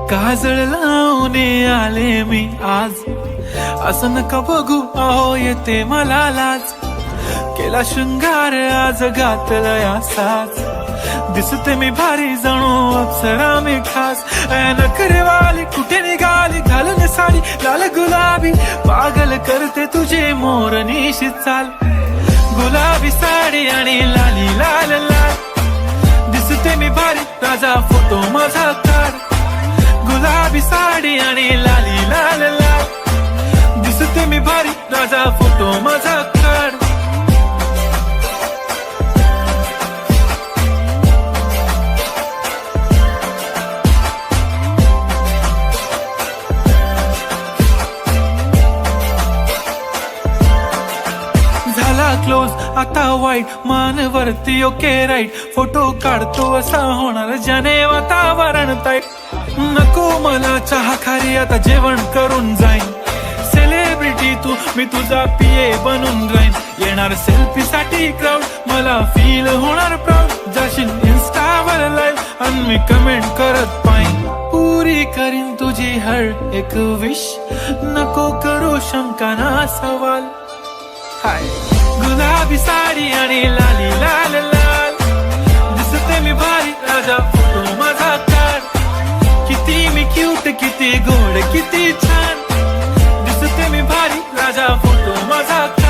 काजळ लावून आले मी आज, असं नका बघू अहो येते मला लाज. केला शृंगार आज घातला असाच, दिसते मी भारी जणू अप्सरा मी खास. नखरेवाली कुठे निघाली घालून साडी लाल गुलाबी, पागल करते तुझे मोरनीशी चाल. गुलाबी साडी आणि लाली लाल लाल, दिसते मी भारी राजा फोटो माझा काढ. गुलाबी साडी आणि लाली लाल लाल, दिसते मी भारी राजा फोटो माझा काढ. झाला क्लोज आता वाईट, मान वरती ओके राईट. फोटो काढतो असा होणार ज्याने वातावरण ताईट. नको मला चहा खारी आता जेवण करून जाईन. सेलिब्रिटी तू मी तुझा पिये बनून राहीन. येणार सेल्फी साठी क्राऊड मला फील होणार प्राऊड. जाशील इन्स्टावर लाईव्ह आणि मी कमेंट करत पाईन. पुरी करीन तुझी हर एक विश, नको करू शंका ना सवाल. हाय गुलाबी साडी आणि लाली लाल लाल, दिसते मी भारी राजा फोटो माझा काढ. किती मी क्यूट किती गोड किती छान, दिसते मी भारी राजा फोटो माझा काढ.